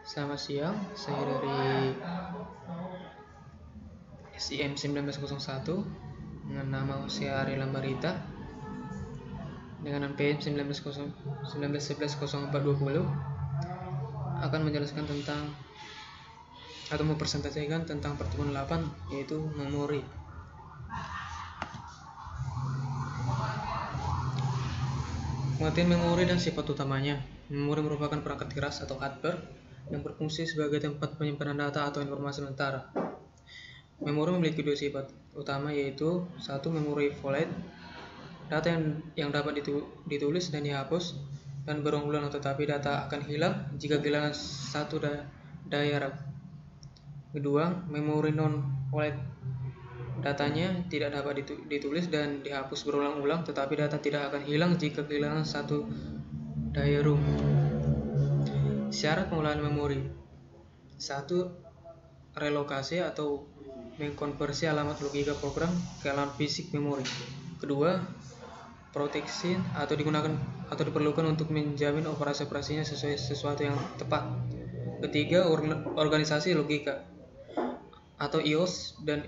Selamat siang, saya dari SIM 1901 dengan nama saya Ari Lambarita dengan NPM 19110420 akan menjelaskan tentang atau mempresentasikan tentang pertemuan 8, yaitu memori. Pengertian memori dan sifat utamanya. Memori merupakan perangkat keras atau hardware yang berfungsi sebagai tempat penyimpanan data atau informasi sementara. Memori memiliki dua sifat utama, yaitu satu, memori volatile, data yang dapat ditulis dan dihapus dan berulang-ulang, tetapi data akan hilang jika kehilangan satu daerah. Kedua, memori non-volatile, datanya tidak dapat ditulis dan dihapus berulang-ulang, tetapi data tidak akan hilang jika kehilangan satu daerah. Syarat penggunaan memori: 1. Relokasi atau mengkonversi alamat logika program ke alamat fisik memori. Kedua, proteksi atau digunakan atau diperlukan untuk menjamin operasi-operasinya sesuai sesuatu yang tepat. Ketiga, organisasi logika atau IOS dan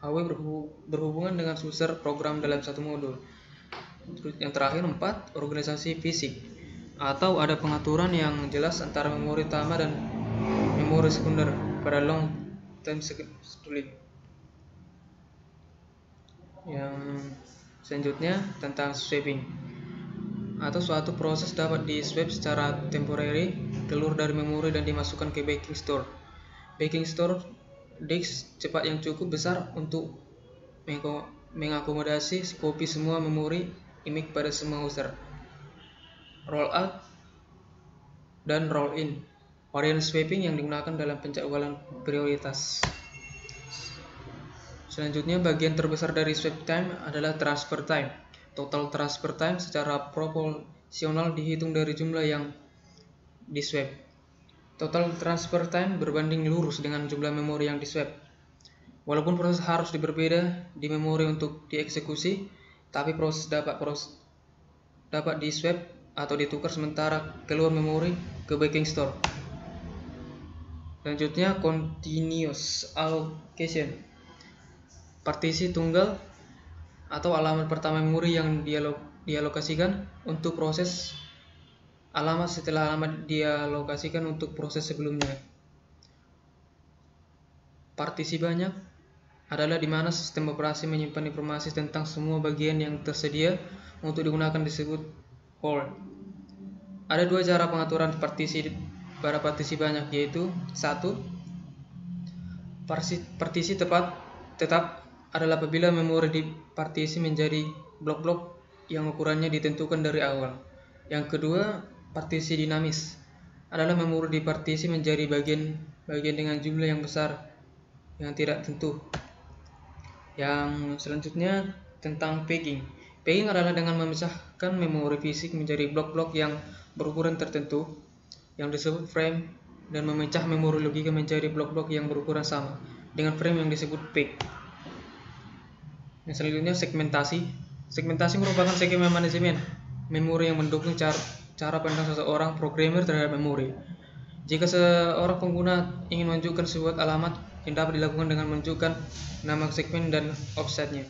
HW berhubungan dengan user program dalam satu modul. Yang terakhir, 4. Organisasi fisik atau ada pengaturan yang jelas antara memori utama dan memori sekunder pada long term scheduling. Yang selanjutnya tentang swapping, atau suatu proses dapat di-swap secara temporary keluar dari memori dan dimasukkan ke backing store. Backing store disk cepat yang cukup besar untuk mengakomodasi kopi semua memori image pada semua user. Rollout dan roll-in, varian swapping yang digunakan dalam penjadwalan prioritas. Selanjutnya, bagian terbesar dari swap time adalah transfer time. Total transfer time secara proporsional dihitung dari jumlah yang di-swap. Total transfer time berbanding lurus dengan jumlah memori yang di-swap. Walaupun proses harus berbeda di memori untuk dieksekusi, tapi proses dapat di-swap atau ditukar sementara keluar memori ke backing store. Selanjutnya, continuous allocation, partisi tunggal atau alamat pertama memori yang dialokasikan untuk proses alamat setelah alamat dialokasikan untuk proses sebelumnya. Partisi banyak adalah di mana sistem operasi menyimpan informasi tentang semua bagian yang tersedia untuk digunakan, disebut whole. Ada dua cara pengaturan partisi pada partisi banyak, yaitu 1. Partisi tetap adalah apabila memori di partisi menjadi blok-blok yang ukurannya ditentukan dari awal. Yang kedua, partisi dinamis adalah memori di partisi menjadi bagian dengan jumlah yang besar yang tidak tentu. Yang selanjutnya tentang packing. Packing adalah dengan memisahkan memori fisik menjadi blok-blok yang berukuran tertentu yang disebut frame dan memecah memori logika menjadi blok-blok yang berukuran sama dengan frame yang disebut pack. Yang selanjutnya segmentasi. Segmentasi merupakan skema manajemen memori yang mendukung cara pandang seseorang programmer terhadap memori. Jika seorang pengguna ingin menunjukkan sebuah alamat, yang dapat dilakukan dengan menunjukkan nama segmen dan offsetnya.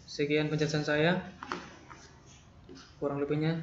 Sekian penjelasan saya, kurang lebihnya